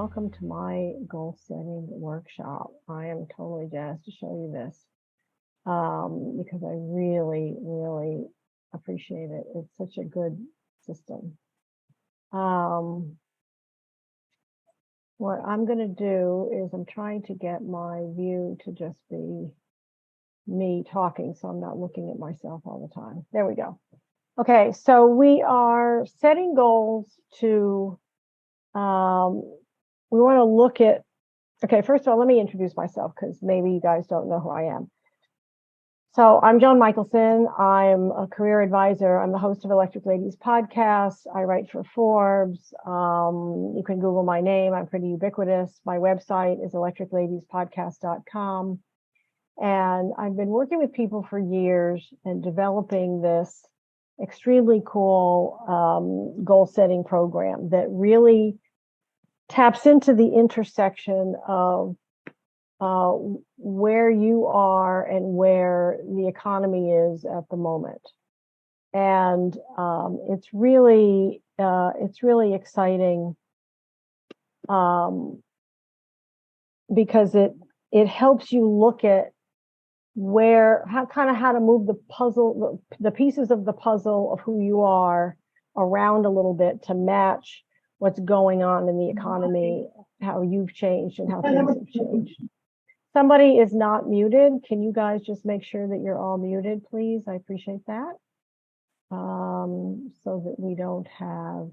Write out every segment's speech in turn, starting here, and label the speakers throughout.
Speaker 1: welcome to my goal setting workshop. I am totally jazzed to show you this because I really, really appreciate it. It's such a good system. What I'm going to do is I'm trying to get my view to just be me talking, so I'm not looking at myself all the time. There we go. Okay, so we are setting goals to, we want to look at, okay, first of all, let me introduce myself because maybe you guys don't know who I am. So I'm Joan Michelson. I'm a career advisor. I'm the host of Electric Ladies podcast. I write for Forbes. You can Google my name. I'm pretty ubiquitous. My website is electricladiespodcast.com. And I've been working with people for years and developing this extremely cool goal setting program that really taps into the intersection of where you are and where the economy is at the moment. And it's really exciting because it helps you look at how to move the puzzle, the pieces of the puzzle of who you are around a little bit to match what's going on in the economy, how you've changed and how things have changed. Somebody is not muted. Can you guys just make sure that you're all muted, please? I appreciate that. So that we don't have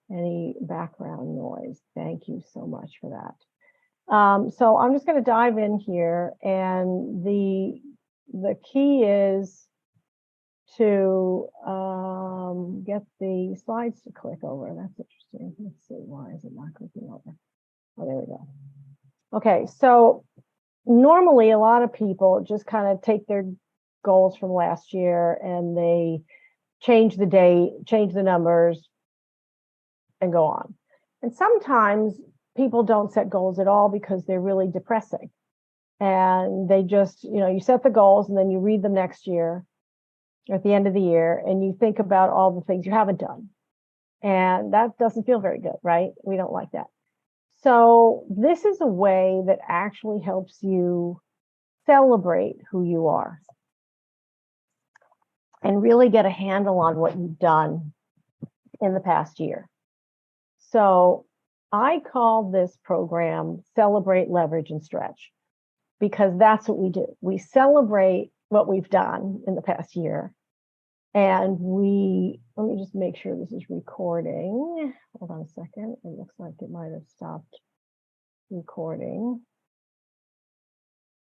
Speaker 1: any background noise. Thank you so much for that. So I'm just going to dive in here, and the key is to get the slides to click over. That's interesting. Let's see, why is it not clicking over? Oh, there we go. Okay, so normally a lot of people just kind of take their goals from last year and they change the date, change the numbers, and go on. And sometimes people don't set goals at all because they're really depressing. And they just, you set the goals and then you read them next year or at the end of the year and you think about all the things you haven't done. And that doesn't feel very good, right? We don't like that. So this is a way that actually helps you celebrate who you are and really get a handle on what you've done in the past year. So I call this program Celebrate, Leverage, and Stretch because that's what we do. We celebrate what we've done in the past year. And let me just make sure this is recording. Hold on a second. It looks like it might have stopped recording.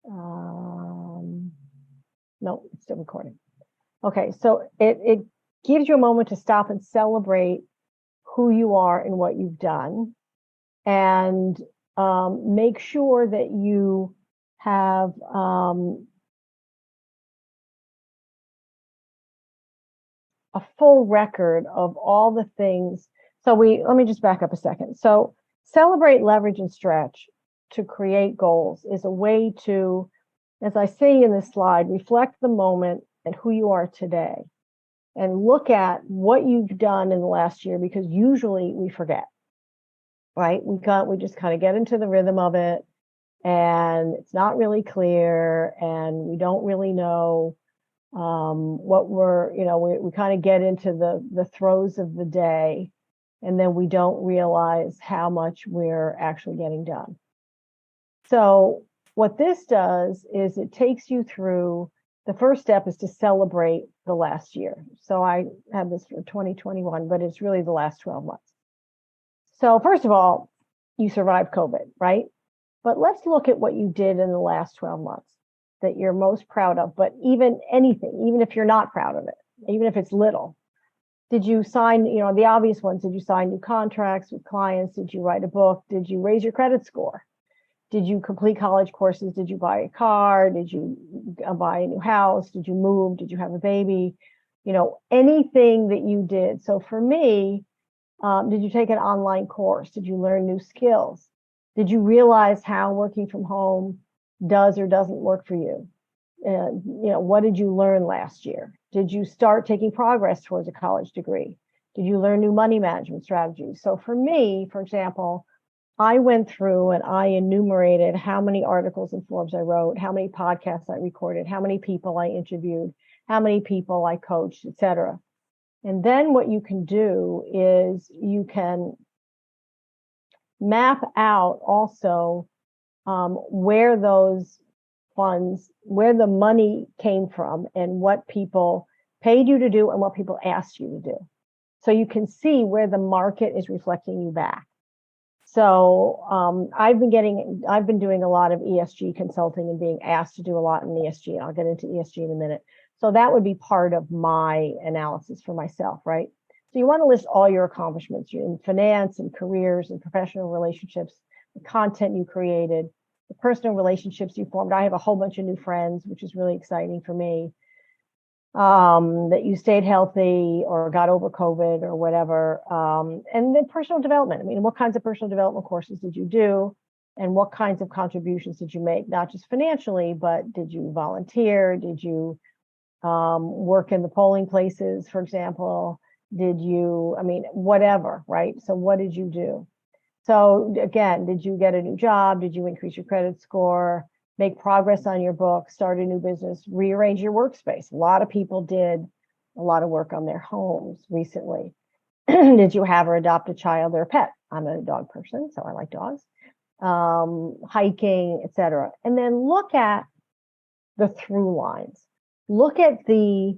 Speaker 1: No, it's still recording. Okay, so it gives you a moment to stop and celebrate who you are and what you've done. And make sure that you have a full record of all the things. So let me just back up a second. So celebrate, leverage, and stretch to create goals is a way to, as I say in this slide, reflect the moment and who you are today and look at what you've done in the last year, because usually we forget. Right? We just kind of get into the rhythm of it and it's not really clear and we don't really know what we kind of get into the throes of the day and then we don't realize how much we're actually getting done. So what this does is it takes you through, the first step is to celebrate the last year. So I have this for 2021, but it's really the last 12 months. So first of all, you survived COVID, right? But let's look at what you did in the last 12 months that you're most proud of. But even anything, even if you're not proud of it, even if it's little, did you sign, the obvious ones, did you sign new contracts with clients? Did you write a book? Did you raise your credit score? Did you complete college courses? Did you buy a car? Did you buy a new house? Did you move? Did you have a baby? Anything that you did. So for me, did you take an online course? Did you learn new skills? Did you realize how working from home does or doesn't work for you? What did you learn last year? Did you start taking progress towards a college degree? Did you learn new money management strategies? So for me, for example, I went through and I enumerated how many articles in Forbes I wrote, how many podcasts I recorded, how many people I interviewed, how many people I coached, etc. And then what you can do is you can map out also where those funds, where the money came from, and what people paid you to do and what people asked you to do. So you can see where the market is reflecting you back. So I've been doing a lot of ESG consulting and being asked to do a lot in ESG. And I'll get into ESG in a minute. So that would be part of my analysis for myself, right? So you want to list all your accomplishments in finance and careers and professional relationships, the content you created, the personal relationships you formed. I have a whole bunch of new friends, which is really exciting for me. That you stayed healthy or got over COVID or whatever. And then personal development. I mean, what kinds of personal development courses did you do? And what kinds of contributions did you make? Not just financially, but did you volunteer? Did you work in the polling places, for example? Did you, I mean, whatever, right? So what did you do? So again, did you get a new job? Did you increase your credit score? Make progress on your book, start a new business, rearrange your workspace. A lot of people did a lot of work on their homes recently. Did you have or adopt a child or a pet? I'm a dog person, so I like dogs. Hiking, etc. And then look at the through lines. Look at the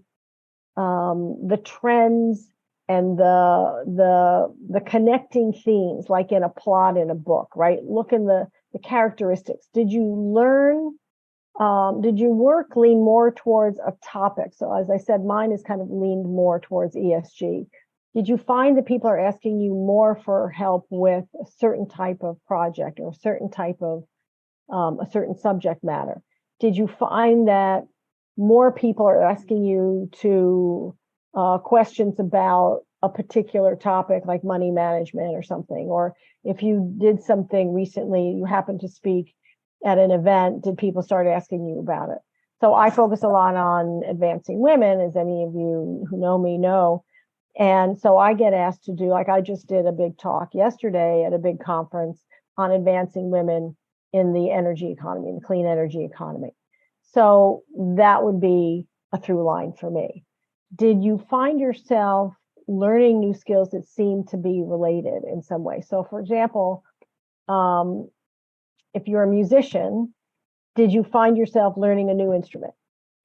Speaker 1: trends and the connecting themes, like in a plot in a book, right? Look in the characteristics. Did you learn? Did your work lean more towards a topic? So as I said, mine is kind of leaned more towards ESG. Did you find that people are asking you more for help with a certain type of project or a certain type of a certain subject matter? Did you find that more people are asking you to questions about a particular topic like money management or something? Or if you did something recently, you happened to speak at an event, did people start asking you about it? So I focus a lot on advancing women, as any of you who know me know. And so I get asked to do, like I just did a big talk yesterday at a big conference on advancing women in the energy economy, in the clean energy economy. So that would be a through line for me. Did you find yourself learning new skills that seem to be related in some way? So for example, if you're a musician, did you find yourself learning a new instrument?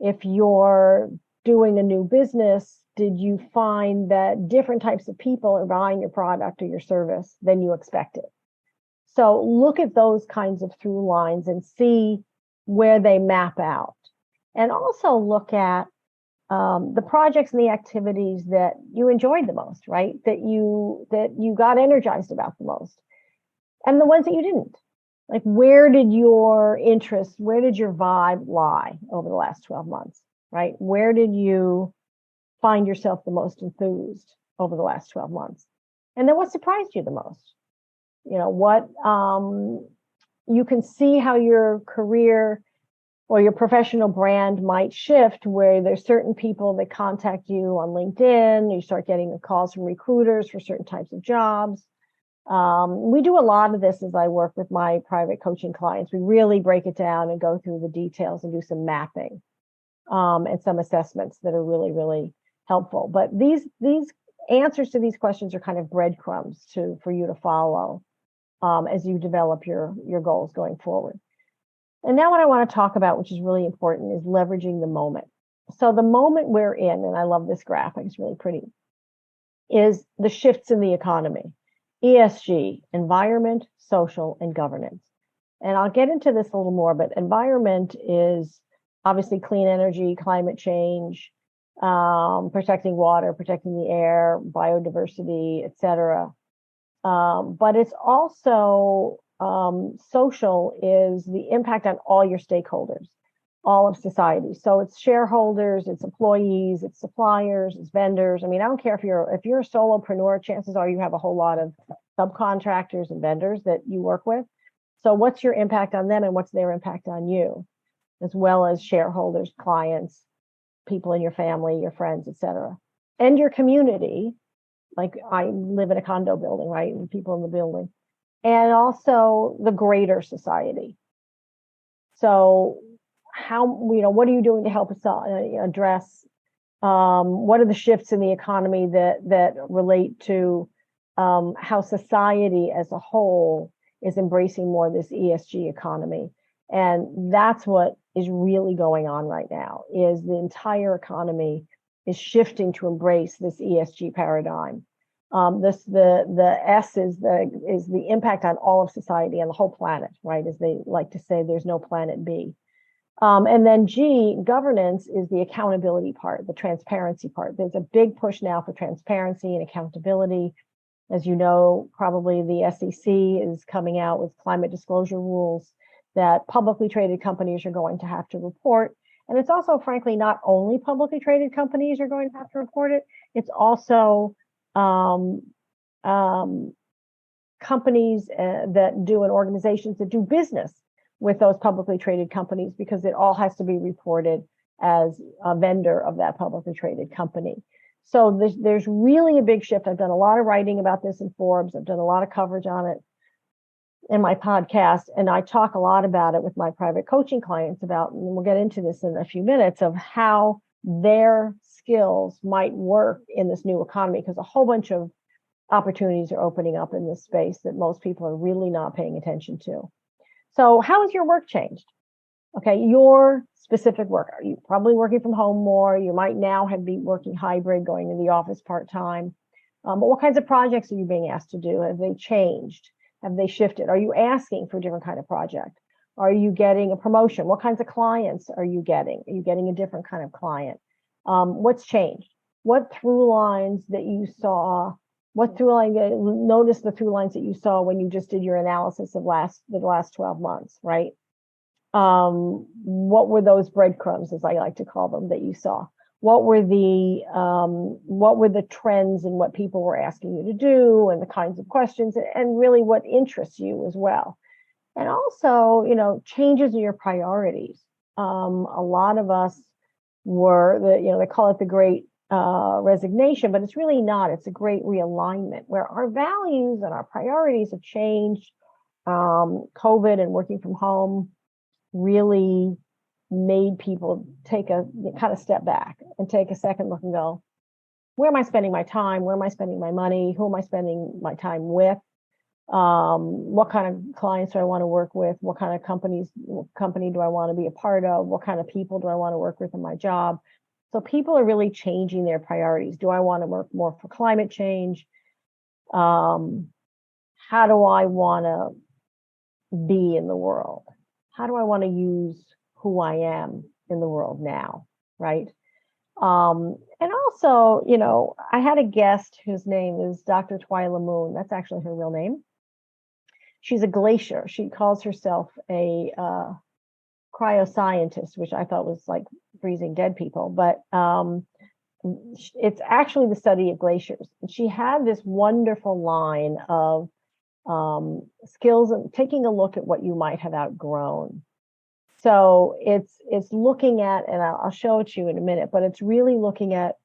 Speaker 1: If you're doing a new business, did you find that different types of people are buying your product or your service than you expected? So look at those kinds of through lines and see where they map out. And also look at the projects and the activities that you enjoyed the most, right? That you got energized about the most, and the ones that you didn't. Like, where did your interest, where did your vibe lie over the last 12 months, right? Where did you find yourself the most enthused over the last 12 months? And then what surprised you the most? You know, what you can see how your career or your professional brand might shift, where there's certain people that contact you on LinkedIn, you start getting calls from recruiters for certain types of jobs. We do a lot of this as I work with my private coaching clients. We really break it down and go through the details and do some mapping and some assessments that are really, really helpful. But these answers to these questions are kind of breadcrumbs for you to follow as you develop your goals going forward. And now what I want to talk about, which is really important, is leveraging the moment. So the moment we're in, and I love this graphic, it's really pretty, is the shifts in the economy. ESG, environment, social, and governance. And I'll get into this a little more, but environment is obviously clean energy, climate change, protecting water, protecting the air, biodiversity, etc. But it's also social is the impact on all your stakeholders, all of society. So it's shareholders, it's employees, it's suppliers, it's vendors. I mean, I don't care if you're a solopreneur, chances are you have a whole lot of subcontractors and vendors that you work with. So what's your impact on them and what's their impact on you, as well as shareholders, clients, people in your family, your friends, etc. And your community. Like I live in a condo building, right? And people in the building. and also the greater society. So how, what are you doing to help us address what are the shifts in the economy that relate to how society as a whole is embracing more of this ESG economy? And that's what is really going on right now, is the entire economy is shifting to embrace this ESG paradigm. The S is the impact on all of society and the whole planet, right? As they like to say, there's no planet B. And then G, governance, is the accountability part, the transparency part. There's a big push now for transparency and accountability. As you know, probably the SEC is coming out with climate disclosure rules that publicly traded companies are going to have to report. And it's also, frankly, not only publicly traded companies are going to have to report it, it's also companies that do, and organizations that do business with those publicly traded companies, because it all has to be reported as a vendor of that publicly traded company. So there's really a big shift. I've done a lot of writing about this in Forbes. I've done a lot of coverage on it in my podcast, and I talk a lot about it with my private coaching clients about, and we'll get into this in a few minutes, of how their skills might work in this new economy, because a whole bunch of opportunities are opening up in this space that most people are really not paying attention to. So how has your work changed? Okay, your specific work. Are you probably working from home more? You might now be working hybrid, going to the office part-time. But what kinds of projects are you being asked to do? Have they changed? Have they shifted? Are you asking for a different kind of project? Are you getting a promotion? What kinds of clients are you getting? Are you getting a different kind of client? What's changed? What through lines that you saw? What through line? Notice the through lines that you saw when you just did your analysis of the last 12 months, right? What were those breadcrumbs, as I like to call them, that you saw? What were the trends in what people were asking you to do, and the kinds of questions, and really what interests you as well? And also, changes in your priorities. A lot of us they call it the great resignation, but it's really not. It's a great realignment, where our values and our priorities have changed. COVID and working from home really made people take a kind of step back and take a second look and go, where am I spending my time? Where am I spending my money? Who am I spending my time with? What kind of clients do I want to work with? What kind of company do I want to be a part of? What kind of people do I want to work with in my job? So people are really changing their priorities. Do I want to work more for climate change? How do I want to be in the world? How do I want to use who I am in the world now, right? And also, I had a guest whose name is Dr. Twyla Moon. That's actually her real name. She's a glacier. She calls herself a cryoscientist, which I thought was like freezing dead people, but it's actually the study of glaciers. And she had this wonderful line of skills and taking a look at what you might have outgrown. So it's looking at, and I'll show it to you in a minute, but it's really looking at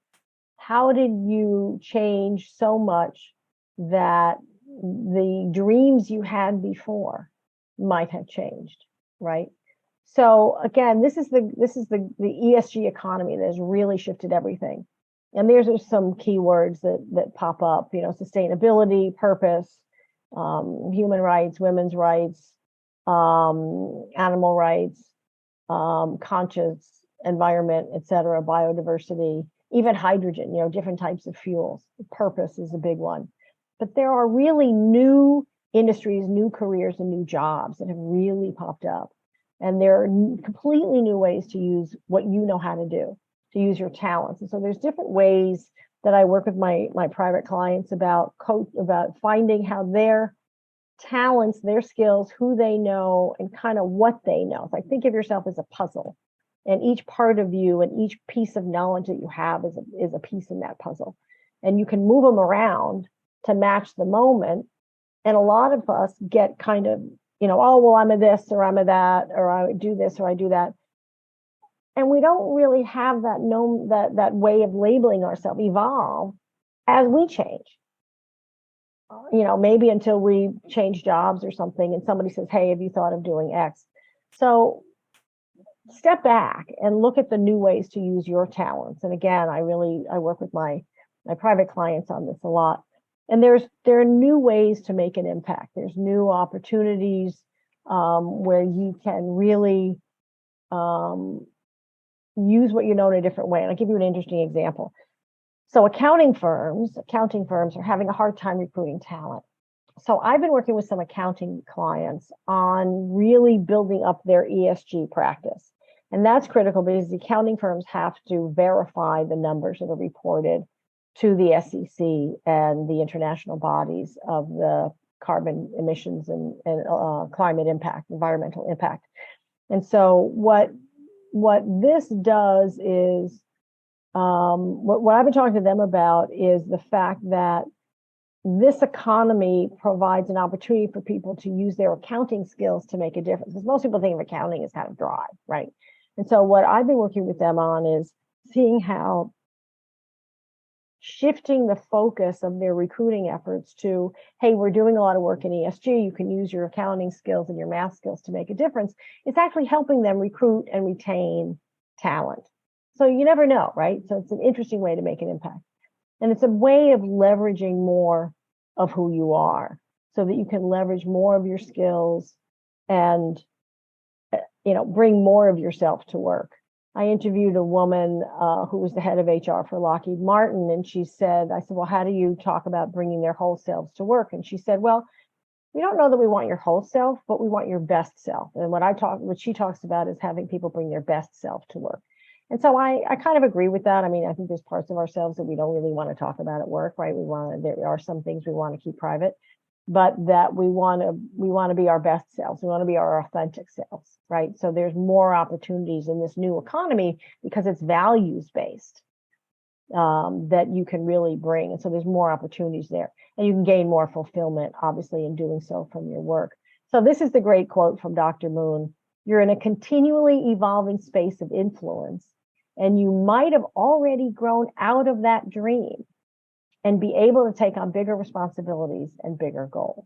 Speaker 1: how did you change so much that the dreams you had before might have changed, right? So again, this is the ESG economy that has really shifted everything. And there's some keywords that pop up, sustainability, purpose, human rights, women's rights, animal rights, conscious environment, et cetera, biodiversity, even hydrogen, different types of fuels. Purpose is a big one. But there are really new industries, new careers, and new jobs that have really popped up. And there are completely new ways to use what you know how to do, to use your talents. And so there's different ways that I work with my private clients about finding how their talents, their skills, who they know, and kind of what they know. It's like, think of yourself as a puzzle, and each part of you and each piece of knowledge that you have is a piece in that puzzle, and you can move them around to match the moment. And a lot of us get kind of, oh, well, I'm a this or I'm a that, or I do this or I do that. And we don't really have that way of labeling ourselves evolve as we change. maybe until we change jobs or something, and somebody says, hey, have you thought of doing X? So step back and look at the new ways to use your talents. And again, I work with my private clients on this a lot. And there are new ways to make an impact. There's new opportunities where you can really um, use what you know in a different way. And I'll give you an interesting example. So accounting firms are having a hard time recruiting talent. So I've been working with some accounting clients on really building up their ESG practice. And that's critical because the accounting firms have to verify the numbers that are reported to the SEC and the international bodies of the carbon emissions and climate impact, environmental impact. And so what this does is what I've been talking to them about is the fact that this economy provides an opportunity for people to use their accounting skills to make a difference. Because most people think of accounting as kind of dry, right? And so what I've been working with them on is seeing how shifting the focus of their recruiting efforts to, hey, we're doing a lot of work in ESG, you can use your accounting skills and your math skills to make a difference. It's actually helping them recruit and retain talent. So you never know, right? So it's an interesting way to make an impact. And it's a way of leveraging more of who you are so that you can leverage more of your skills and, bring more of yourself to work. I interviewed a woman who was the head of HR for Lockheed Martin. And I said, well, how do you talk about bringing their whole selves to work? And she said, well, we don't know that we want your whole self, but we want your best self. And what she talks about is having people bring their best self to work. And so I kind of agree with that. I mean, I think there's parts of ourselves that we don't really want to talk about at work, right? There are some things we want to keep private, but that we want to be our best selves. We want to be our authentic selves, right? So there's more opportunities in this new economy because it's values based that you can really bring. And so there's more opportunities there, and you can gain more fulfillment, obviously, in doing so from your work. So this is the great quote from Dr. Moon. You're in a continually evolving space of influence, and you might have already grown out of that dream and be able to take on bigger responsibilities and bigger goals.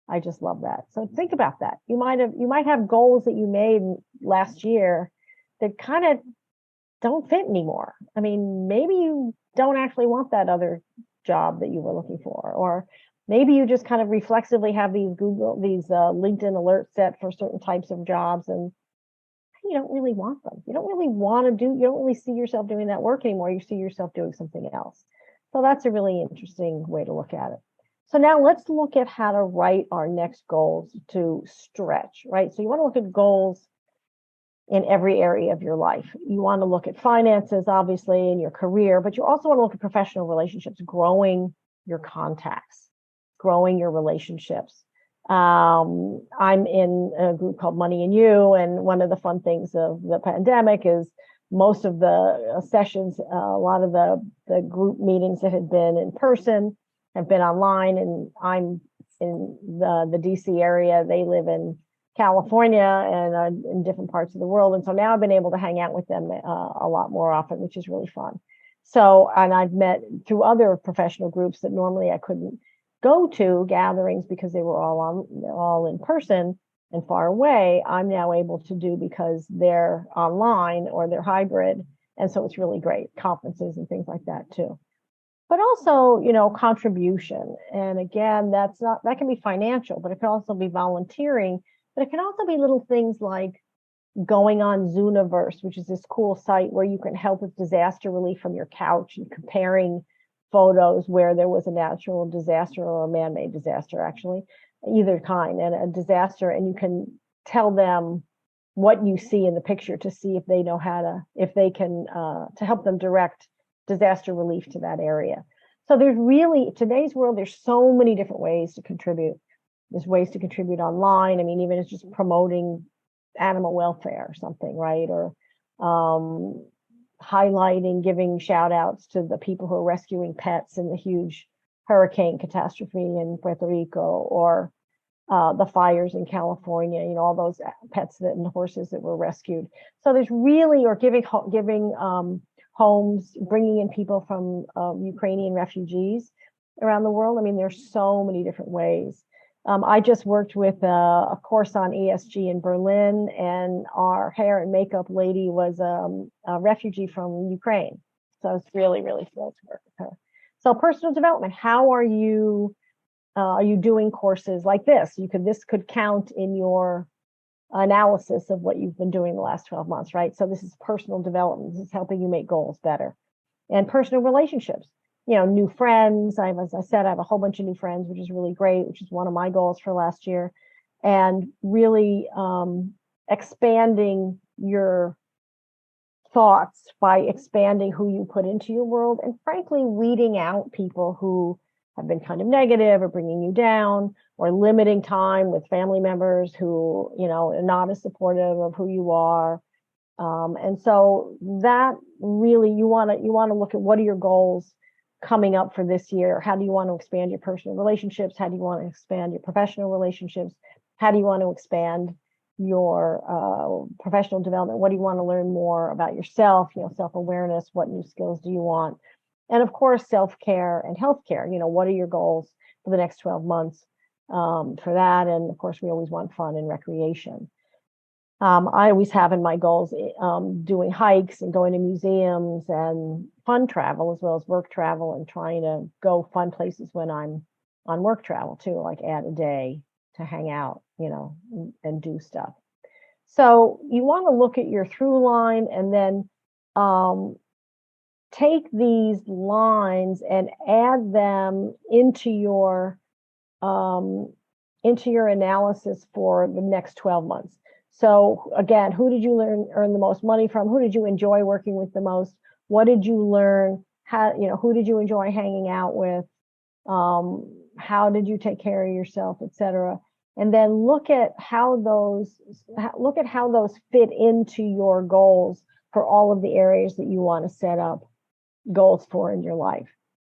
Speaker 1: I just love that. So think about that. You might have goals that you made last year that kind of don't fit anymore. I mean, maybe you don't actually want that other job that you were looking for, or maybe you just kind of reflexively have these LinkedIn alerts set for certain types of jobs, and you don't really want them. You don't really see yourself doing that work anymore. You see yourself doing something else. So that's a really interesting way to look at it. So now let's look at how to write our next goals to stretch, right? So you want to look at goals in every area of your life. You want to look at finances, obviously, in your career, but you also want to look at professional relationships, growing your contacts, growing your relationships. I'm in a group called Money and You, and one of the fun things of the pandemic is most of the sessions, a lot of the group meetings that had been in person have been online, and I'm in the DC area. They live in California and are in different parts of the world. And so now I've been able to hang out with them a lot more often, which is really fun. So, and I've met through other professional groups that normally I couldn't go to gatherings because they were all in person and far away. I'm now able to do because they're online or they're hybrid. And so it's really great, conferences and things like that too. But also, contribution. And again, that can be financial, but it can also be volunteering. But it can also be little things like going on Zooniverse, which is this cool site where you can help with disaster relief from your couch and comparing photos where there was a natural disaster or a man-made disaster, actually, either kind, and a disaster. And you can tell them what you see in the picture to see if they know if they can, to help them direct disaster relief to that area. So there's really, today's world, there's so many different ways to contribute. There's ways to contribute online. I mean, even it's just promoting animal welfare or something, right? Or highlighting, giving shout outs to the people who are rescuing pets in the huge hurricane catastrophe in Puerto Rico, or the fires in California, all those pets and horses that were rescued. So there's really, or giving homes, bringing in people from Ukrainian refugees. around the world. I mean, there's so many different ways. I just worked with a course on ESG in Berlin, and our hair and makeup lady was a refugee from Ukraine. So I was really, really thrilled to work with her. So personal development, how are you doing courses like this? This could count in your analysis of what you've been doing the last 12 months, right? So this is personal development. This is helping you make goals better. And personal relationships, new friends. As I said, I have a whole bunch of new friends, which is really great, which is one of my goals for last year. And really expanding your thoughts by expanding who you put into your world, and frankly, weeding out people who have been kind of negative or bringing you down, or limiting time with family members who, are not as supportive of who you are. And so that really, you want to look at what are your goals coming up for this year. How do you want to expand your personal relationships? How do you want to expand your professional relationships? How do you want to expand your professional development? What do you want to learn more about yourself? Self-awareness. What new skills do you want? And of course, self-care and healthcare. What are your goals for the next 12 months for that? And of course, we always want fun and recreation. I always have in my goals doing hikes and going to museums and fun travel as well as work travel, and trying to go fun places when I'm on work travel too, like add a day to hang out, and do stuff. So you want to look at your through line, and then take these lines and add them into your analysis for the next 12 months. So again, who did you earn the most money from? Who did you enjoy working with the most? What did you learn? Who did you enjoy hanging out with? How did you take care of yourself, etc. And then look at how those fit into your goals for all of the areas that you want to set up goals for in your life,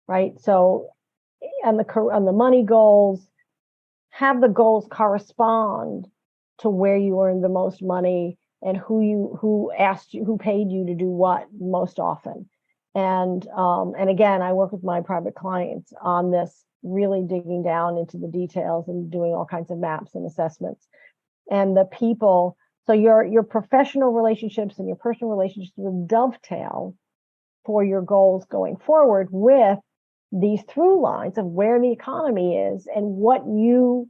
Speaker 1: right? So on the money goals, have the goals correspond to where you earn the most money and who paid you to do what most often. And again, I work with my private clients on this, really digging down into the details and doing all kinds of maps and assessments. And the people, so your professional relationships and your personal relationships will dovetail for your goals going forward with these through lines of where the economy is and what you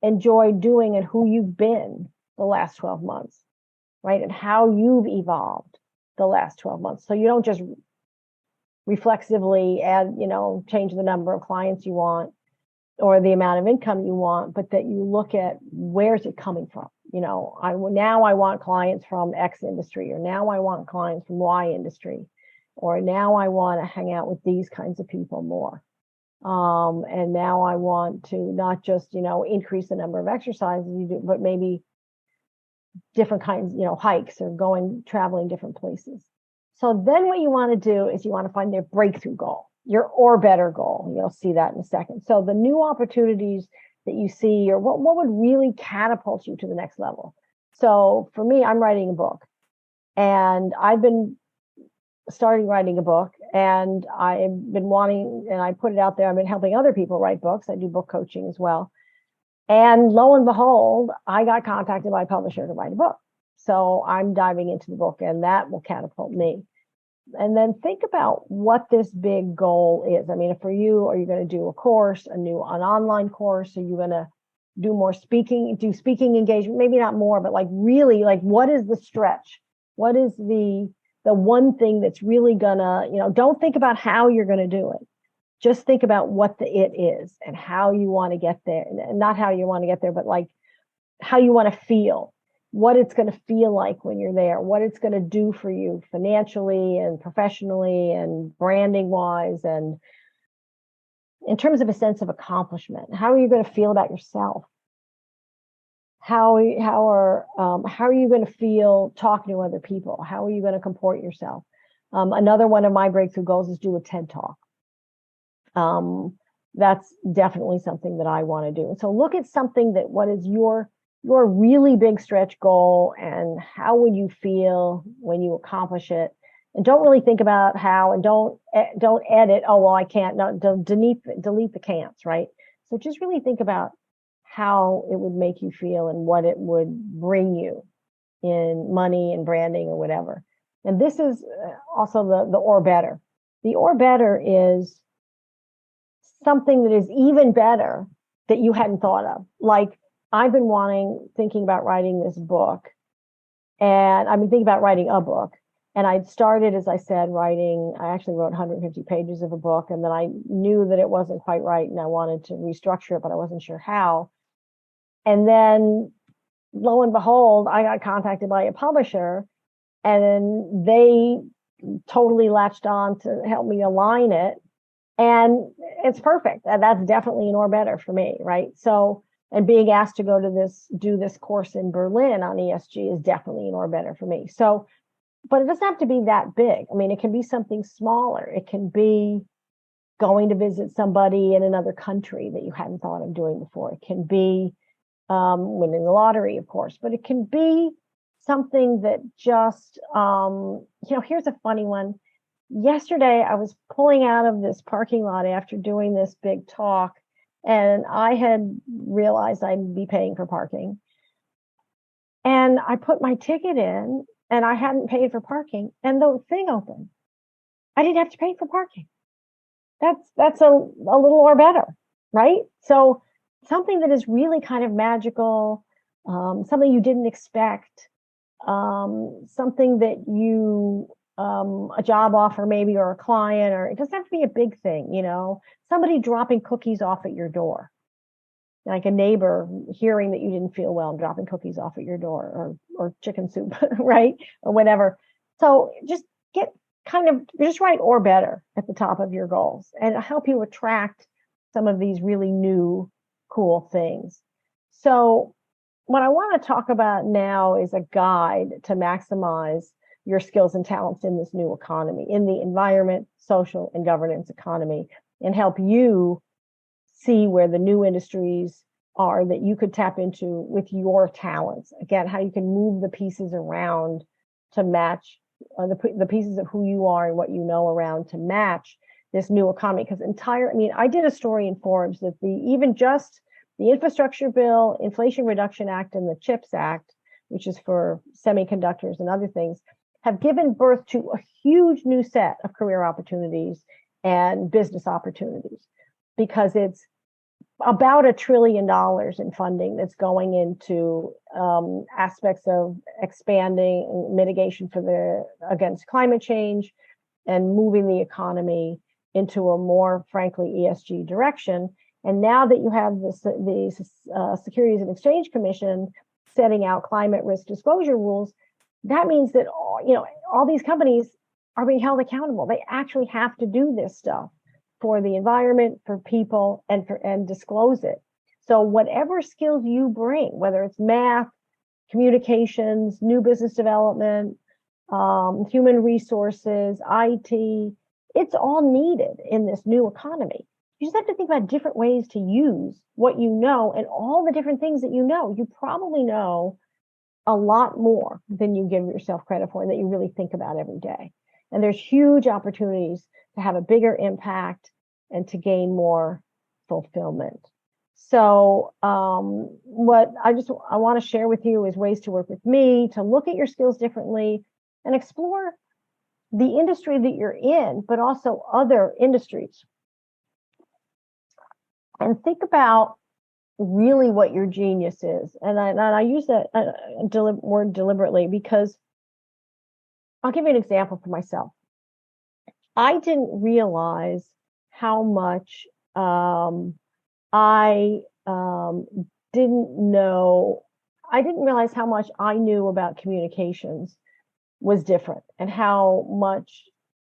Speaker 1: enjoy doing and who you've been the last 12 months, right? And how you've evolved the last 12 months. So you don't just reflexively add, change the number of clients you want or the amount of income you want, but that you look at where's it coming from. I want clients from X industry, or now I want clients from Y industry, or now I want to hang out with these kinds of people more. And now I want to not just, increase the number of exercises you do, but maybe different kinds, hikes or traveling different places. So then what you want to do is you want to find their breakthrough goal, your or better goal. You'll see that in a second. So the new opportunities that you see, or what would really catapult you to the next level. So for me, I'm writing a book, and I've been starting writing a book, and I've been wanting, and I put it out there. I've been helping other people write books. I do book coaching as well. And lo and behold, I got contacted by a publisher to write a book. So I'm diving into the book, and that will catapult me. And then think about what this big goal is. I mean, for you, are you going to do a course, an online course? Are you going to do more speaking engagement? Maybe not more, but really, what is the stretch? What is the one thing that's really gonna, don't think about how you're going to do it. Just think about what the it is and how you want to get there. And not how you want to get there, but how you want to feel, what it's going to feel like when you're there, what it's going to do for you financially and professionally and branding wise, and in terms of a sense of accomplishment. How are you going to feel about yourself? How are you going to feel talking to other people? How are you going to comport yourself? Another one of my breakthrough goals is do a TED Talk. That's definitely something that I want to do. So look at something what is your really big stretch goal, and how would you feel when you accomplish it? and don't really think about how, and don't edit. Oh, well, I can't. No, don't delete the can'ts, right? So just really think about how it would make you feel and what it would bring you in money and branding or whatever. And this is also the or better. The or better is something that is even better that you hadn't thought of. Like I've been thinking about writing this book, and I've been thinking about writing a book. And I'd started, as I said, I actually wrote 150 pages of a book, and then I knew that it wasn't quite right and I wanted to restructure it, but I wasn't sure how. And then lo and behold, I got contacted by a publisher, and then they totally latched on to help me align it. And it's perfect. That's definitely an or better for me, right? So, and being asked to do this course in Berlin on ESG is definitely an or better for me. So, but it doesn't have to be that big. I mean, it can be something smaller. It can be going to visit somebody in another country that you hadn't thought of doing before. It can be winning the lottery, of course, but it can be something that just, here's a funny one. Yesterday, I was pulling out of this parking lot after doing this big talk, and I had realized I'd be paying for parking. And I put my ticket in, and I hadn't paid for parking, and the thing opened. I didn't have to pay for parking. That's a little or better, right? So something that is really kind of magical, something you didn't expect, something that you a job offer maybe, or a client, or it doesn't have to be a big thing, somebody dropping cookies off at your door, like a neighbor hearing that you didn't feel well and dropping cookies off at your door, or chicken soup, right? Or whatever. So just write or better at the top of your goals, and it'll help you attract some of these really new, cool things. So what I want to talk about now is a guide to maximize your skills and talents in this new economy, in the environment, social, and governance economy, and help you see where the new industries are that you could tap into with your talents. Again, how you can move the pieces around to match the pieces of who you are and what you know around to match this new economy. Because I did a story in Forbes that even just the Infrastructure Bill, Inflation Reduction Act, and the CHIPS Act, which is for semiconductors and other things, have given birth to a huge new set of career opportunities and business opportunities, because it's about $1 trillion in funding that's going into aspects of expanding mitigation against climate change and moving the economy into a more, frankly, ESG direction. And now that you have the Securities and Exchange Commission setting out climate risk disclosure rules, that means that all these companies are being held accountable. They actually have to do this stuff for the environment, for people, and disclose it. So whatever skills you bring, whether it's math, communications, new business development, human resources, IT, it's all needed in this new economy. You just have to think about different ways to use what you know and all the different things that you know. You probably know a lot more than you give yourself credit for and that you really think about every day. And there's huge opportunities to have a bigger impact and to gain more fulfillment. So what I want to share with you is ways to work with me, to look at your skills differently and explore the industry that you're in, but also other industries. And think about really what your genius is. And I use that word deliberately because I'll give you an example for myself. I didn't realize how much I didn't realize how much I knew about communications was different, and how much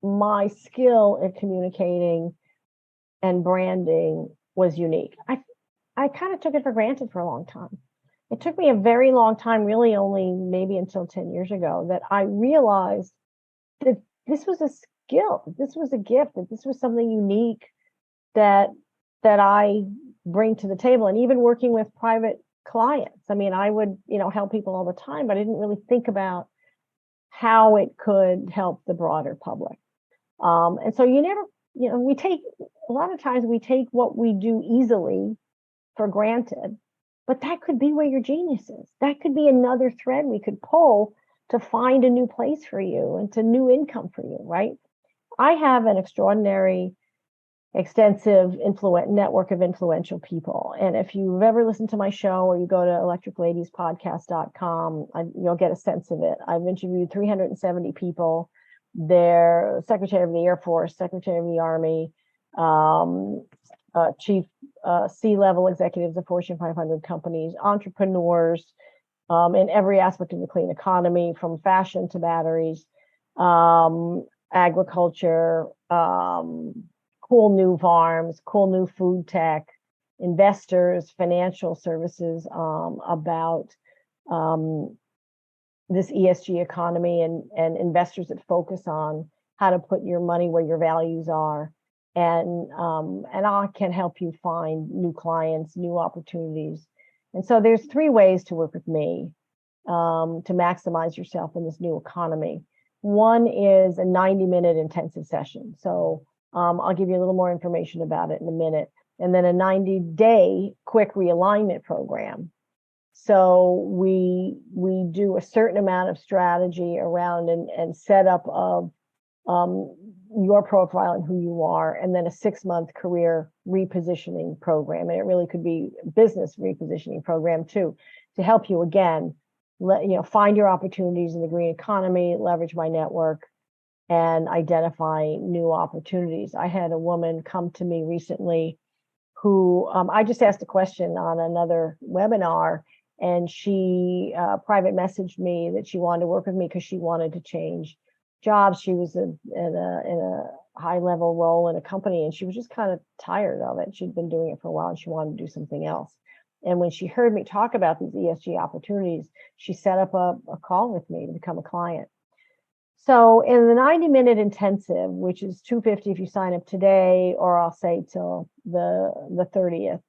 Speaker 1: my skill at communicating and branding was unique. I kind of took it for granted for a long time. It took me a very long time, really only maybe until 10 years ago, that I realized that this was a skill, that this was a gift, that this was something unique that I bring to the table. And even working with private clients, I mean, I would, help people all the time, but I didn't really think about how it could help the broader public. And so you never, we take, a lot of times we take what we do easily for granted, but that could be where your genius is. That could be another thread we could pull to find a new place for you and to new income for you, right? I have an extraordinary, extensive network of influential people. And if you've ever listened to my show or you go to electricladiespodcast.com, you'll get a sense of it. I've interviewed 370 people. They're Secretary of the Air Force, Secretary of the Army, chief C-level executives of Fortune 500 companies, entrepreneurs in every aspect of the clean economy, from fashion to batteries, agriculture, cool new farms, cool new food tech, investors, financial services, about this ESG economy, and investors that focus on how to put your money where your values are. And I can help you find new clients, new opportunities. And so there's three ways to work with me to maximize yourself in this new economy. One is a 90-minute intensive session. So I'll give you a little more information about it in a minute. And then a 90-day quick realignment program. So we do a certain amount of strategy around and setup of your profile and who you are, and then a 6-month career repositioning program. And it really could be a business repositioning program too, to help you again, find your opportunities in the green economy, leverage my network, and identify new opportunities. I had a woman come to me recently who I just asked a question on another webinar, and she private messaged me that she wanted to work with me because she wanted to change jobs. She was in a high level role in a company, and she was just kind of tired of it. She'd been doing it for a while and she wanted to do something else. And when she heard me talk about these ESG opportunities, she set up a call with me to become a client. So in the 90-minute intensive, which is $250 if you sign up today, or I'll say till the 30th,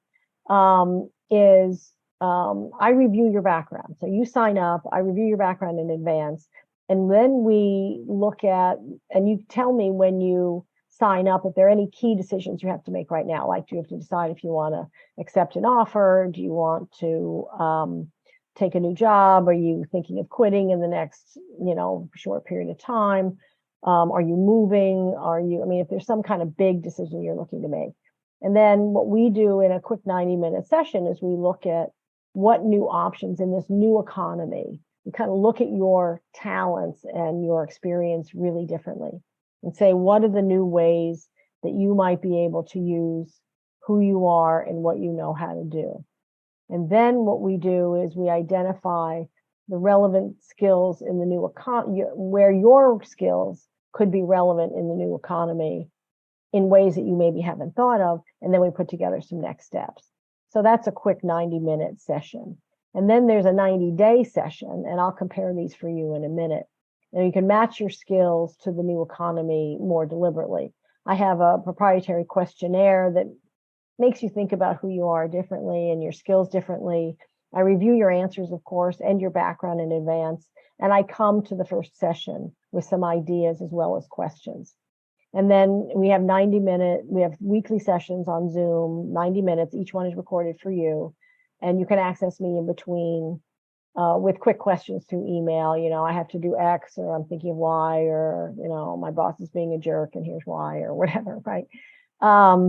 Speaker 1: I review your background. So you sign up, I review your background in advance, and then we look at, and you tell me when you sign up if there are any key decisions you have to make right now. Like, do you have to decide if you want to accept an offer? Do you want to take a new job? Are you thinking of quitting in the next, short period of time? Are you moving? If there's some kind of big decision you're looking to make. And then what we do in a quick 90-minute session is we look at what new options in this new economy. We kind of look at your talents and your experience really differently and say, what are the new ways that you might be able to use who you are and what you know how to do? And then what we do is we identify the relevant skills in the new economy, where your skills could be relevant in the new economy in ways that you maybe haven't thought of. And then we put together some next steps. So that's a quick 90-minute session. And then there's a 90-day session, and I'll compare these for you in a minute. And you can match your skills to the new economy more deliberately. I have a proprietary questionnaire that makes you think about who you are differently and your skills differently. I review your answers, of course, and your background in advance. And I come to the first session with some ideas as well as questions. And then we have we have weekly sessions on Zoom, 90 minutes. Each one is recorded for you. And you can access me in between with quick questions through email. I have to do X, or I'm thinking of Y, or, my boss is being a jerk and here's why, or whatever, right? But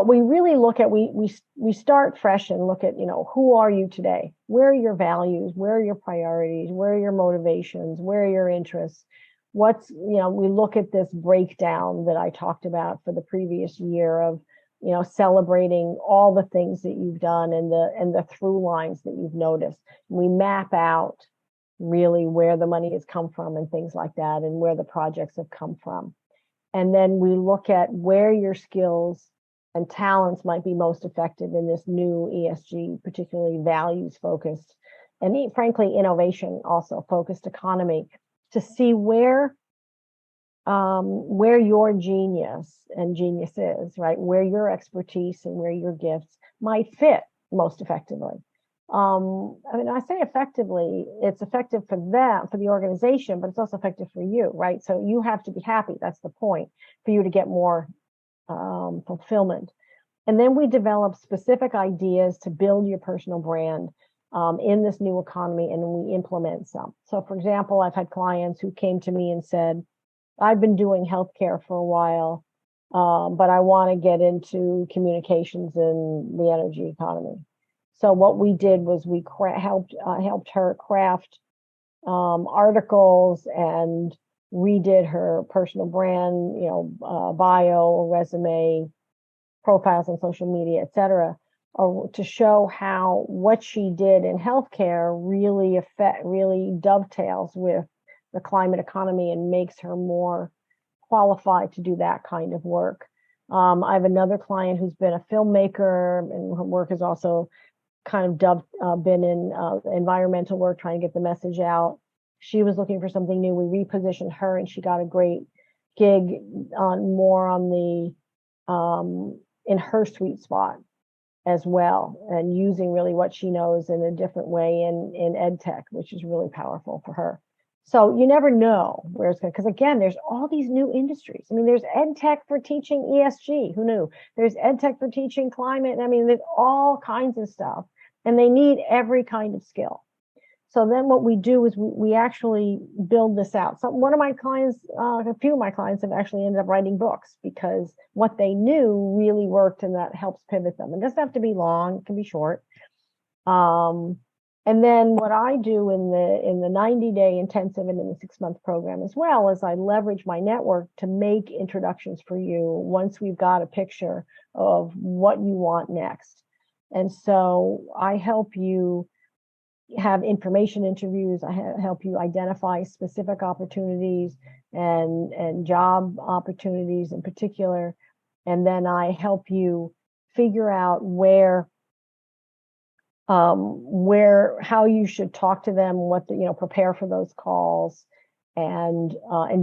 Speaker 1: we really look at, we start fresh and look at, who are you today? Where are your values? Where are your priorities? Where are your motivations? Where are your interests? We look at this breakdown that I talked about for the previous year of, celebrating all the things that you've done and the through lines that you've noticed. We map out really where the money has come from and things like that, and where the projects have come from. And then we look at where your skills and talents might be most effective in this new ESG, particularly values focused, and frankly, innovation also focused economy, to see where your genius is, right? Where your expertise and where your gifts might fit most effectively. I mean, I say effectively, it's effective for them, for the organization, but it's also effective for you, right? So you have to be happy. That's the point, for you to get more fulfillment. And then we develop specific ideas to build your personal brand in this new economy, and we implement some. So, for example, I've had clients who came to me and said, I've been doing healthcare for a while, but I want to get into communications in the energy economy. So what we did was we helped her craft articles and redid her personal brand, bio or resume, profiles on social media, et cetera, to show how what she did in healthcare really dovetails with the climate economy and makes her more qualified to do that kind of work. I have another client who's been a filmmaker, and her work has also kind of been in environmental work, trying to get the message out. She was looking for something new. We repositioned her, and she got a great gig on the in her sweet spot as well, and using really what she knows in a different way in ed tech, which is really powerful for her. So you never know where it's going, because again, there's all these new industries. I mean, there's ed tech for teaching ESG. Who knew? There's ed tech for teaching climate. I mean, there's all kinds of stuff, and they need every kind of skill. So then what we do is we actually build this out. So one of my clients, a few of my clients have actually ended up writing books because what they knew really worked, and that helps pivot them. It doesn't have to be long, it can be short. And then what I do in the 90-day intensive and in the 6-month program as well is I leverage my network to make introductions for you once we've got a picture of what you want next. And so I help you have information interviews. I help you identify specific opportunities and job opportunities in particular. And then I help you figure out how you should talk to them, prepare for those calls, and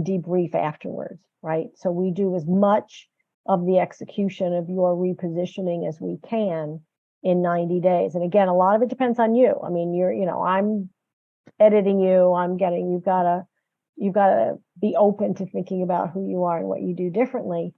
Speaker 1: debrief afterwards, right? So we do as much of the execution of your repositioning as we can in 90 days. And again, a lot of it depends on you. I mean, I'm editing you, you've got to be open to thinking about who you are and what you do differently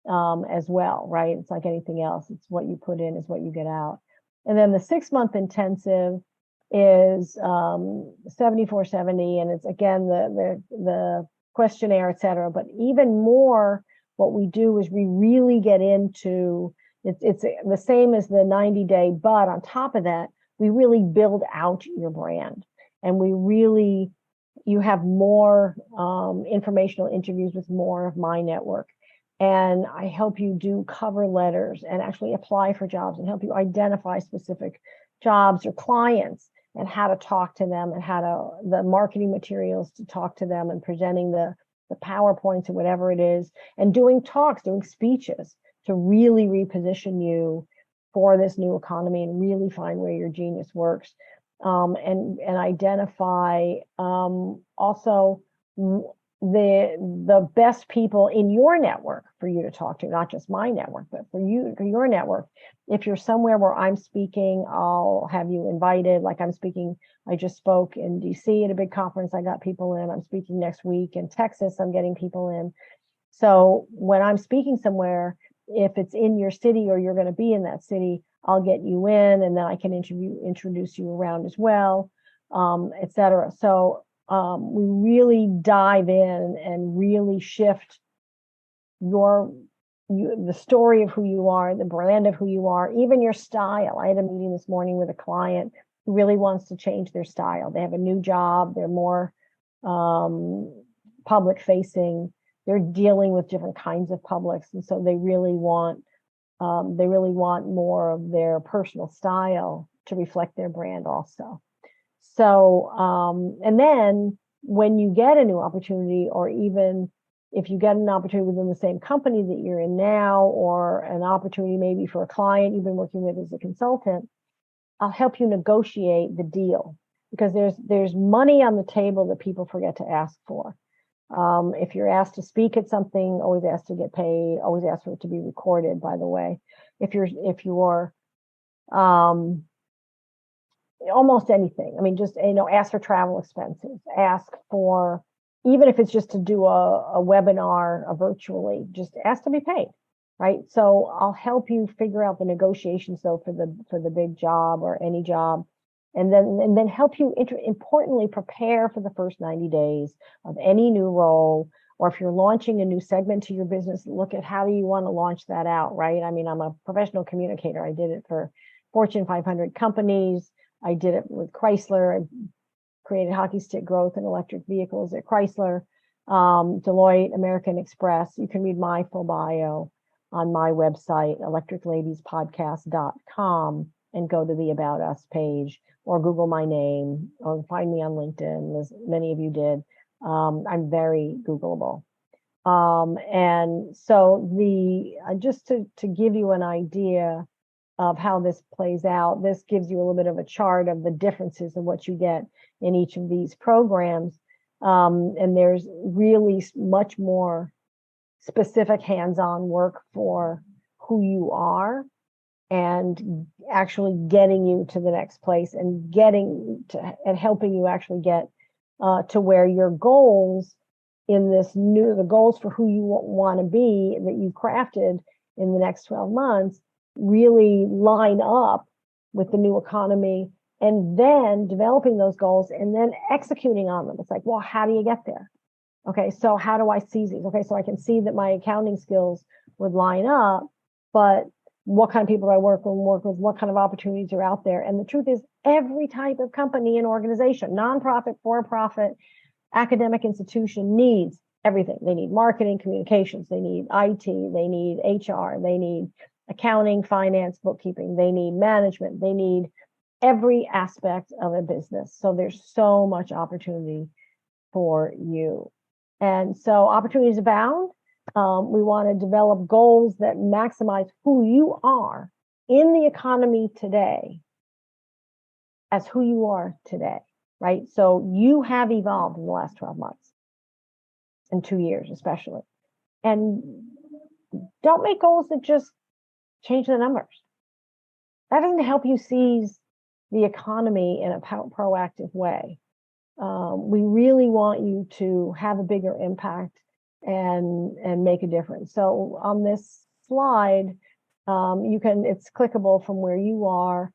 Speaker 1: as well, right? It's like anything else. It's what you put in is what you get out. And then the 6-month intensive is 7470, and it's again the questionnaire, et cetera. But even more, what we do is we really get into it's the same as the 90-day, but on top of that, we really build out your brand, and you have more informational interviews with more of my network. And I help you do cover letters and actually apply for jobs and help you identify specific jobs or clients and how to talk to them and the marketing materials to talk to them, and presenting the PowerPoints or whatever it is, and doing speeches to really reposition you for this new economy and really find where your genius works, and identify also the best people in your network for you to talk to, not just my network, but for your network. If you're somewhere where I'm speaking, I'll have you invited. Like I just spoke in DC at a big conference. I got people in. I'm speaking next week in Texas. I'm getting people in. So when I'm speaking somewhere, if it's in your city or you're going to be in that city, I'll get you in, and then I can introduce you around as well, et cetera. So we really dive in and really shift the story of who you are, the brand of who you are, even your style. I had a meeting this morning with a client who really wants to change their style. They have a new job. They're more public facing. They're dealing with different kinds of publics. And so they really want more of their personal style to reflect their brand also. So, and then when you get a new opportunity, or even if you get an opportunity within the same company that you're in now, or an opportunity maybe for a client you've been working with as a consultant, I'll help you negotiate the deal, because there's money on the table that people forget to ask for. If you're asked to speak at something, always ask to get paid, always ask for it to be recorded, by the way. If you're almost anything. I mean, just, ask for travel expenses, ask for, even if it's just to do a webinar virtually, just ask to be paid, right? So I'll help you figure out the negotiations though for the big job or any job, and then help you importantly prepare for the first 90 days of any new role. Or if you're launching a new segment to your business, look at how you want to launch that out, right? I mean, I'm a professional communicator. I did it for Fortune 500 companies. I did it with Chrysler. I created hockey stick growth in electric vehicles at Chrysler, Deloitte, American Express. You can read my full bio on my website, electricladiespodcast.com, and go to the About Us page, or Google my name, or find me on LinkedIn, as many of you did. I'm very Googleable. And so just to give you an idea of how this plays out, this gives you a little bit of a chart of the differences of what you get in each of these programs. And there's really much more specific hands-on work for who you are, and actually getting you to the next place, and helping you actually get to where your goals the goals for who you want to be that you crafted in the next 12 months really line up with the new economy, and then developing those goals and then executing on them. It's like, well, how do you get there? Okay, so how do I seize these? Okay, so I can see that my accounting skills would line up, but what kind of people do I work with? What kind of opportunities are out there? And the truth is, every type of company and organization, nonprofit, for-profit, academic institution, needs everything. They need marketing, communications, they need IT, they need HR, they need accounting, finance, bookkeeping, they need management, they need every aspect of a business. So there's so much opportunity for you. And so opportunities abound. We want to develop goals that maximize who you are in the economy today as who you are today, right? So you have evolved in the last 12 months and 2 years, especially. And don't make goals that just change the numbers. That doesn't help you seize the economy in a proactive way. We really want you to have a bigger impact and make a difference. So on this slide, it's clickable from where you are,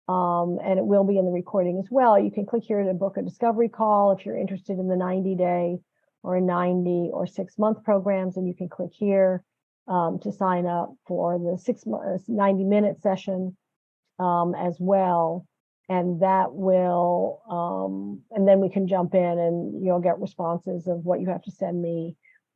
Speaker 1: and it will be in the recording as well. You can click here to book a discovery call if you're interested in the 90-day or a 90 or 6-month programs, and you can click here to sign up for the 90-minute session as well. And that will, and then we can jump in and you'll get responses of what you have to send me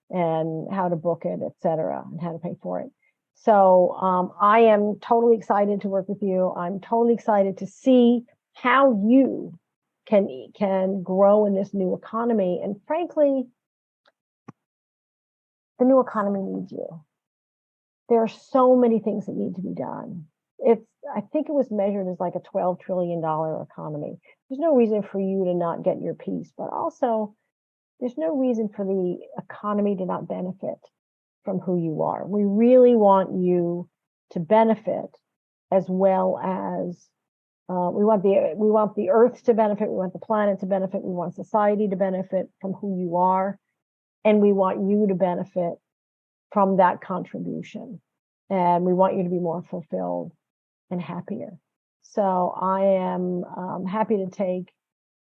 Speaker 1: and how to book it, et cetera, and how to pay for it. So I am totally excited to work with you. I'm totally excited to see how you can grow in this new economy. And frankly, the new economy needs you. There are so many things that need to be done. I think it was measured as like a $12 trillion economy. There's no reason for you to not get your piece, but also there's no reason for the economy to not benefit from who you are. We really want you to benefit, as well as we want the earth to benefit, we want the planet to benefit, we want society to benefit from who you are, and we want you to benefit from that contribution. And we want you to be more fulfilled and happier. So I am happy to take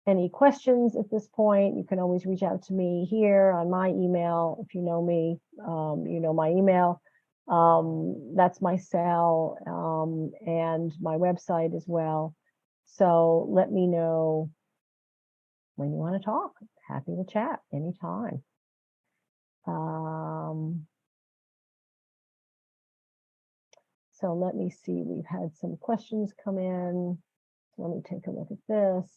Speaker 1: any questions at this point. You can always reach out to me here on my email. If you know me, you know my email. That's my cell, and my website as well. So let me know when you want to talk. Happy to chat anytime. So let me see, we've had some questions come in. Let me take a look at this.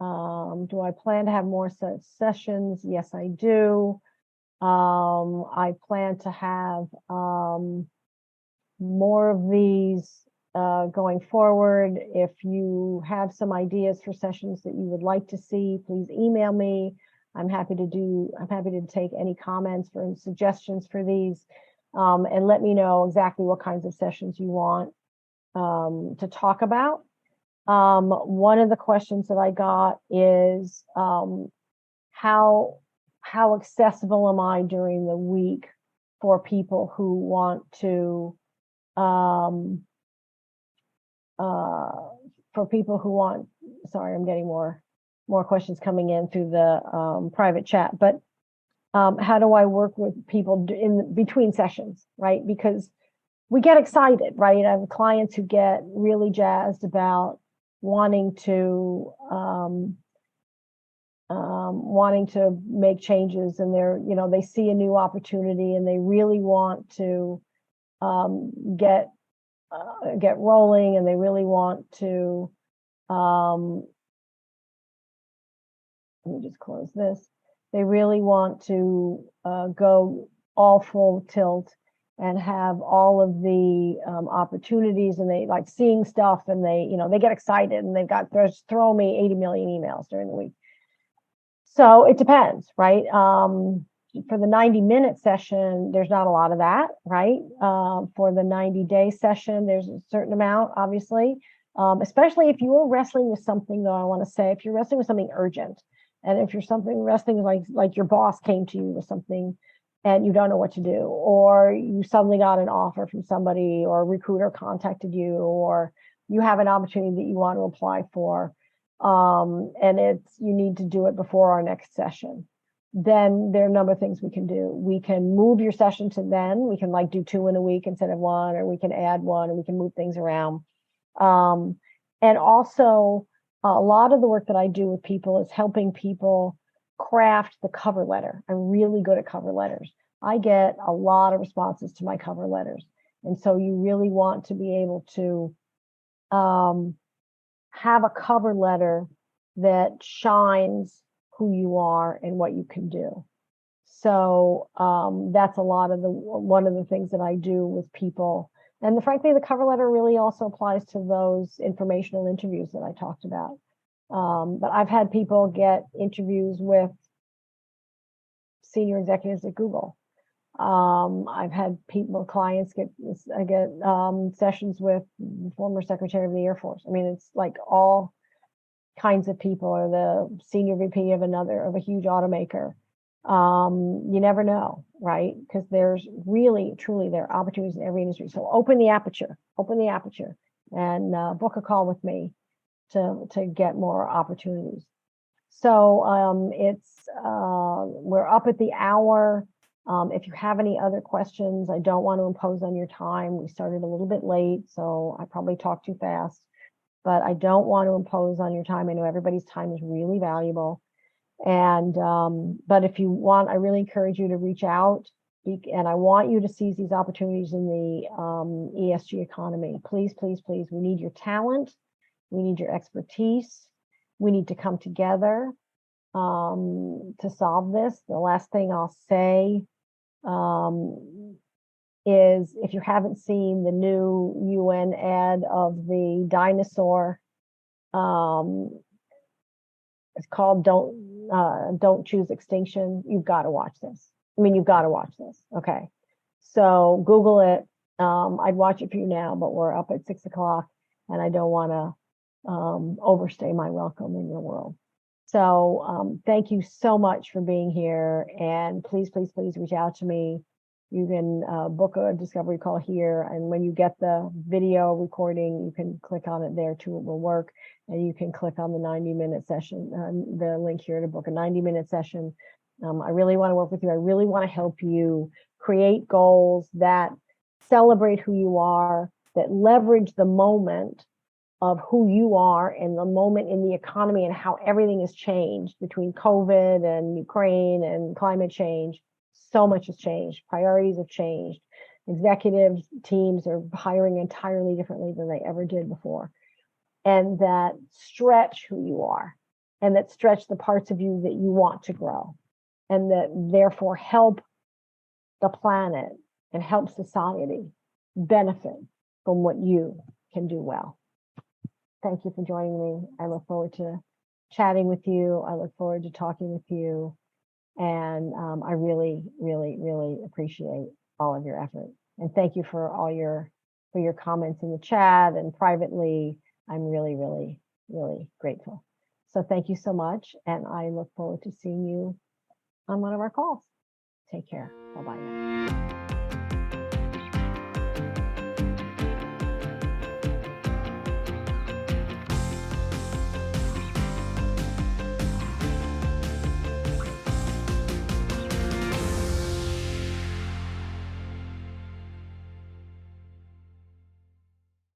Speaker 1: Do I plan to have more such sessions? Yes, I do. I plan to have more of these going forward. If you have some ideas for sessions that you would like to see, please email me. I'm happy to take any comments or suggestions for these. And let me know exactly what kinds of sessions you want to talk about. One of the questions that I got is how how accessible am I during the week for people who want to um, uh, for people who want. Sorry, I'm getting more questions coming in through the private chat, but how do I work with people in between sessions, right? Because we get excited, right? I have clients who get really jazzed about wanting to wanting to make changes, and they see a new opportunity and they really want to um, get rolling, and they really want to um, let me just close this. They really want to go all full tilt and have all of the opportunities, and they like seeing stuff, and they get excited, and they're throwing me 80 million emails during the week. So it depends, right? For the 90-minute session, there's not a lot of that, right? For the 90-day session, there's a certain amount, obviously. Especially if you're wrestling with something, though, I want to say, if you're wrestling with something urgent, and if you're wrestling like your boss came to you with something and you don't know what to do, or you suddenly got an offer from somebody, or a recruiter contacted you, or you have an opportunity that you want to apply for, and you need to do it before our next session, then there are a number of things we can do. We can move your session to then. We can like do 2 in a week instead of 1, or we can add 1, and we can move things around. And also, a lot of the work that I do with people is helping people craft the cover letter. I'm really good at cover letters. I get a lot of responses to my cover letters. And so you really want to be able to have a cover letter that shines who you are and what you can do. So that's one of the things that I do with people. And frankly, the cover letter really also applies to those informational interviews that I talked about. But I've had people get interviews with senior executives at Google. I've had clients get sessions with the former Secretary of the Air Force. I mean, it's like all kinds of people, or the senior VP of a huge automaker. You never know, right? Because there's really, truly, there are opportunities in every industry. So open the aperture, and book a call with me to get more opportunities. So we're up at the hour. If you have any other questions, I don't want to impose on your time. We started a little bit late, so I probably talked too fast, but I don't want to impose on your time. I know everybody's time is really valuable. And but if you want, I really encourage you to reach out, and I want you to seize these opportunities in the ESG economy. Please, please, please. We need your talent. We need your expertise. We need to come together to solve this. The last thing I'll say is, if you haven't seen the new UN ad of the dinosaur, it's called Don't Choose Extinction. You've got to watch this. I mean, you've got to watch this. Okay. So Google it. I'd watch it for you now, but we're up at 6 o'clock, and I don't want to overstay my welcome in your world. So thank you so much for being here. And please, please, please reach out to me. You can book a discovery call here. And when you get the video recording, you can click on it there too. It will work. And you can click on the 90-minute session, the link here to book a 90-minute session. I really want to work with you. I really want to help you create goals that celebrate who you are, that leverage the moment of who you are and the moment in the economy and how everything has changed between COVID and Ukraine and climate change. So much has changed. Priorities have changed. Executive teams are hiring entirely differently than they ever did before. And that stretch who you are, and that stretch the parts of you that you want to grow, and that therefore help the planet and help society benefit from what you can do well. Thank you for joining me. I look forward to chatting with you. I look forward to talking with you. And I really, really, really appreciate all of your effort. And thank you for all your comments in the chat and privately. I'm really, really, really grateful. So thank you so much. And I look forward to seeing you on one of our calls. Take care. Bye bye now.